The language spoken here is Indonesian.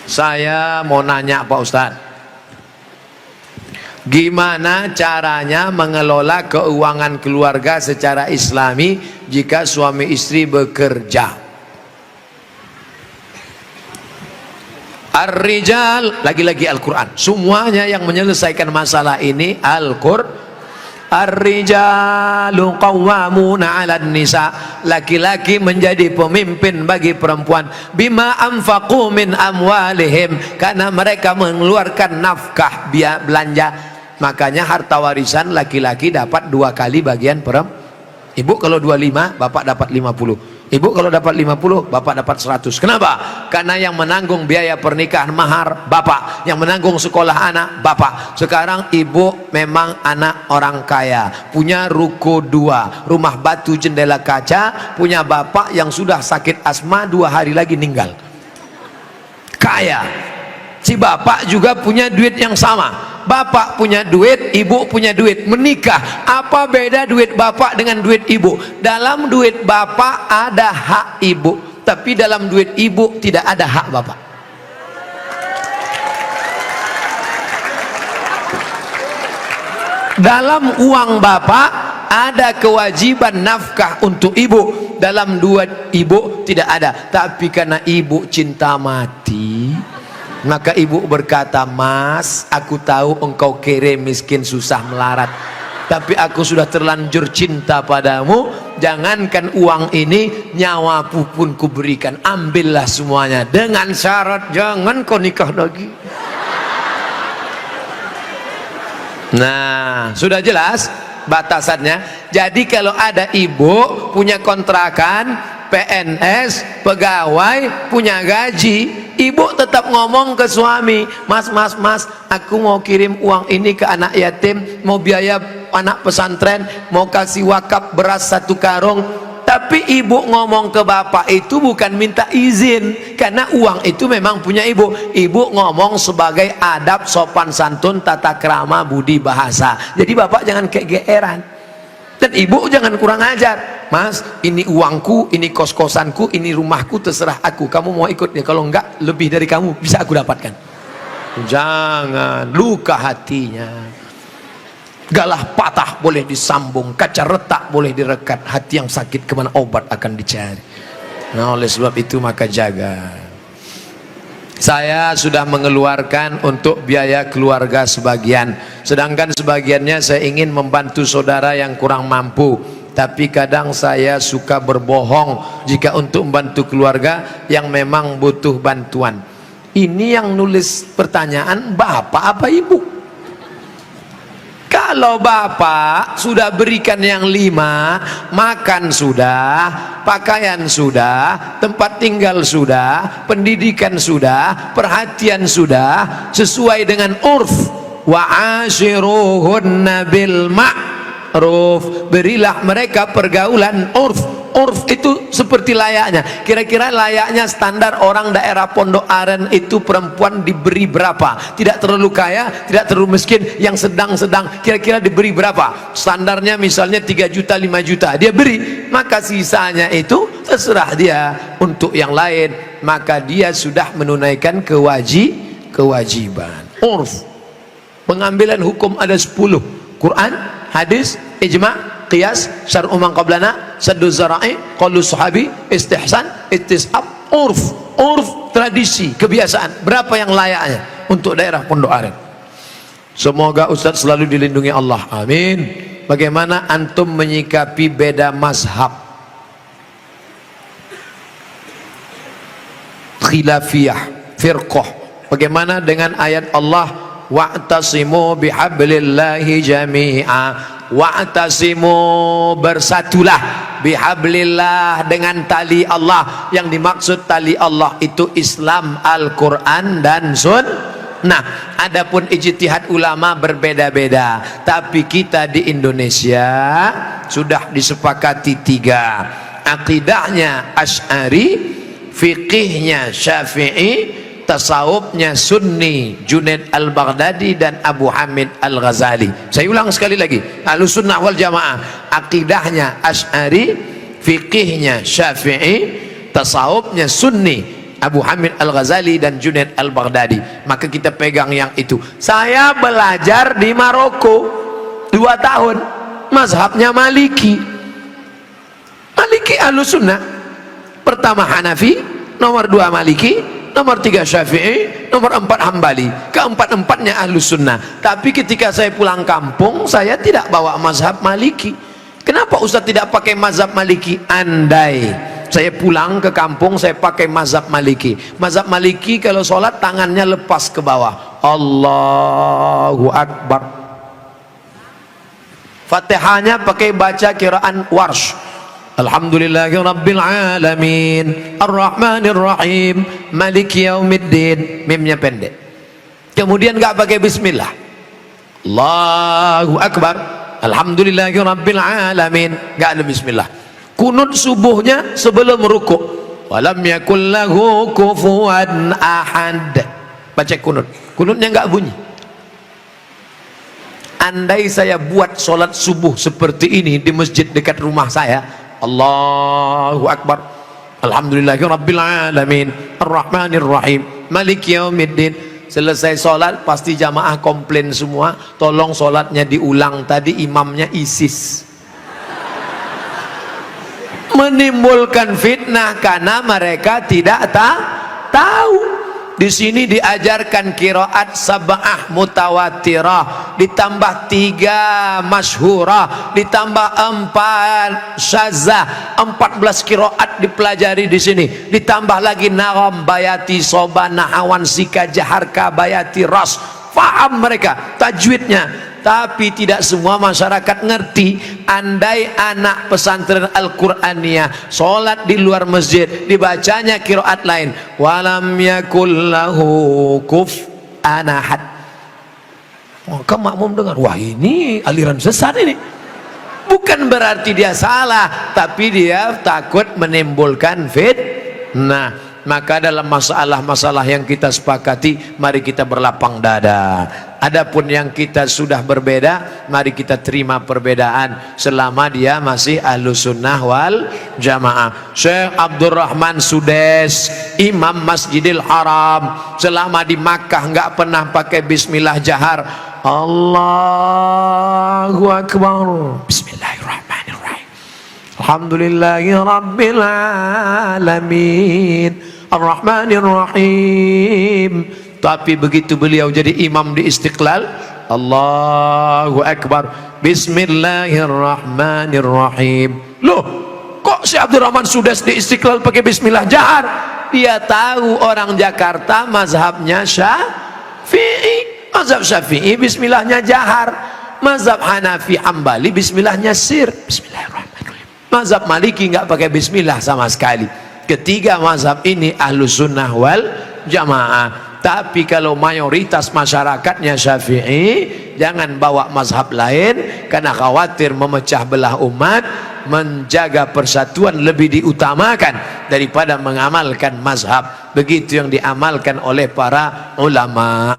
Saya mau nanya Pak Ustadz, gimana caranya mengelola keuangan keluarga secara islami jika suami istri bekerja? Ar-rijal, lagi-lagi Al-Quran. Semuanya yang menyelesaikan masalah ini Al-Quran. Ar-rijalu qawwamuna 'alan nisa, laki-laki menjadi pemimpin bagi perempuan, bima anfaqu min amwalihim, karena mereka mengeluarkan nafkah biaya belanja. Makanya harta warisan laki-laki dapat 2 kali bagian perempuan. Ibu kalau 25, bapak dapat 50. Ibu kalau dapat 50, bapak dapat 100. Kenapa? Karena yang menanggung biaya pernikahan mahar bapak, yang menanggung sekolah anak bapak. Sekarang ibu memang anak orang kaya, punya ruko 2, rumah batu jendela kaca, punya bapak yang sudah sakit asma 2 hari lagi meninggal. Kaya. Si bapak juga punya duit yang sama. Bapak punya duit, ibu punya duit, menikah. Apa beda duit bapak dengan duit ibu? Dalam duit bapak ada hak ibu, tapi dalam duit ibu tidak ada hak bapak. Dalam uang bapak ada kewajiban nafkah untuk ibu, dalam duit ibu tidak ada. Tapi karena ibu cinta mati, maka ibu berkata, "Mas, aku tahu engkau kere, miskin, susah melarat, tapi aku sudah terlanjur cinta padamu. Jangankan uang ini, nyawaku pun kuberikan. Ambillah semuanya, dengan syarat jangan kau nikah lagi." Nah, sudah jelas batasannya. Jadi kalau ada ibu punya kontrakan, PNS, pegawai, punya gaji, ibu tetap ngomong ke suami, "Mas, aku mau kirim uang ini ke anak yatim, mau biaya anak pesantren, mau kasih wakaf beras 1 karung." Tapi ibu ngomong ke bapak itu bukan minta izin, karena uang itu memang punya ibu. Ibu ngomong sebagai adab, sopan santun, tata krama, budi bahasa. Jadi bapak jangan kegeeran, dan ibu jangan kurang ajar. "Mas, ini uangku, ini kos-kosanku, ini rumahku, terserah aku. Kamu mau ikutnya, kalau enggak lebih dari kamu bisa aku dapatkan." Jangan, luka hatinya. Galah patah boleh disambung, kaca retak boleh direkat, hati yang sakit kemana obat akan dicari. Nah, oleh sebab itu maka jaga. Saya sudah mengeluarkan untuk biaya keluarga sebagian, sedangkan sebagiannya saya ingin membantu saudara yang kurang mampu. Tapi kadang saya suka berbohong jika untuk membantu keluarga yang memang butuh bantuan. Ini yang nulis pertanyaan bapak apa ibu? Kalau bapak sudah berikan yang 5, makan sudah, pakaian sudah, tempat tinggal sudah, pendidikan sudah, perhatian sudah, sesuai dengan urf, wa ashiruhunna bil ma'ruf, berilah mereka pergaulan urf. Urf itu seperti layaknya, kira-kira layaknya standar orang daerah Pondok Aren itu perempuan diberi berapa, tidak terlalu kaya, tidak terlalu miskin, yang sedang-sedang, kira-kira diberi berapa standarnya? Misalnya 3 juta, 5 juta dia beri, maka sisanya itu terserah dia untuk yang lain. Maka dia sudah menunaikan kewajiban. Urf, pengambilan hukum ada 10, Quran, hadis, ijma', qiyas, syar'u man qablana, saddu zara'i, qaulu sahabi, istihsan, istisab, urf. Urf, tradisi, kebiasaan. Berapa yang layaknya untuk daerah Pondok Aren? Semoga Ustadz selalu dilindungi Allah, amin. Bagaimana antum menyikapi beda mazhab, khilafiyah, firqah? Bagaimana dengan ayat Allah, wa'tasimu bihablillahi jami'a, wa'tasimu, bersatulah, bihablillah, dengan tali Allah. Yang dimaksud tali Allah itu Islam, Al-Quran dan Sunnah. Adapun ijtihad ulama berbeda-beda, tapi kita di Indonesia sudah disepakati 3. Akidahnya Asy'ari, fiqihnya Syafi'i, tasawufnya Sunni, Junaid al-Baghdadi dan Abu Hamid al-Ghazali. Saya ulang sekali lagi, Ahlussunnah wal Jamaah akidahnya Asy'ari, fiqihnya Syafi'i, tasawufnya Sunni, Abu Hamid Al-Ghazali dan Junaid Al-Baghdadi. Maka kita pegang yang itu. Saya belajar di Maroko 2 tahun, mazhabnya Maliki. Maliki Ahlus Sunnah. Pertama Hanafi, nomor 2 Maliki, nomor 3 Syafi'i, nomor 4 Hambali. Keempat-empatnya Ahlus Sunnah. Tapi ketika saya pulang kampung, saya tidak bawa mazhab Maliki. Kenapa Ustaz tidak pakai mazhab Maliki? Andai saya pulang ke kampung, saya pakai mazhab Maliki. Mazhab Maliki kalau sholat tangannya lepas ke bawah, Allahu Akbar. Fatihahnya pakai baca kiraan Warsh, Alhamdulillahirabbil alamin, Ar-Rahmanir Rahim, Maliki Yaumiddin. Mimnya pendek. Kemudian enggak pakai bismillah, Allahu Akbar, Alhamdulillahirabbil alamin, enggak ada bismillah. Kunut subuhnya sebelum rukuk, walam yakul lahu kufuwan ahad, baca kunut. Kunutnya enggak bunyi. Andai saya buat sholat subuh seperti ini di masjid dekat rumah saya, Allahu Akbar, Alhamdulillahirabbil alamin, Ar-Rahmanir Rahim, Maliki Yaumiddin. Selesai sholat pasti jamaah komplain semua, tolong sholatnya diulang, tadi imamnya ISIS. Menimbulkan fitnah karena mereka tidak tahu. Di sini diajarkan qiraat sab'ah mutawatirah, ditambah 3 masyhurah, ditambah 4 syazah, 14 qiraat dipelajari di sini. Ditambah lagi nagham, bayati, soba, nahawan, sika, jaharka, bayati, ras. Faham mereka tajwidnya. Tapi tidak semua masyarakat ngerti. Andai anak pesantren Al-Qur'aniyah sholat di luar masjid, dibacanya qiraat lain, walam yakul lahu kufuwan ahad, maka makmum dengar, wah ini aliran sesat ini. Bukan berarti dia salah, tapi dia takut menimbulkan fitnah. Maka dalam masalah-masalah yang kita sepakati, mari kita berlapang dada. Adapun yang kita sudah berbeda, mari kita terima perbedaan selama dia masih Ahlus Sunnah wal Jamaah. Syekh Abdurrahman Sudes, Imam Masjidil Haram, selama di Makkah nggak pernah pakai bismillah jahar. Allahu Akbar, Bismillahirrahmanirrahim, Alhamdulillahirabbil alamin, Ar-Rahmanir Rahim. Tapi begitu beliau jadi imam di Istiqlal, Allahu Akbar, Bismillahirrahmanirrahim. Loh, kok si Abdurrahman Sudes di Istiqlal pakai bismillah jahar? Dia tahu orang Jakarta mazhabnya Syafi'i. Mazhab Syafi'i bismillahnya jahar. Mazhab Hanafi Hambali bismillahnya sir, Bismillahirrahmanirrahim. Mazhab Maliki nggak pakai bismillah sama sekali. Ketiga mazhab ini Ahlus Sunnah wal Jamaah. Tapi kalau mayoritas masyarakatnya Syafi'i, jangan bawa mazhab lain, karena khawatir memecah belah umat. Menjaga persatuan lebih diutamakan daripada mengamalkan mazhab. Begitu yang diamalkan oleh para ulama.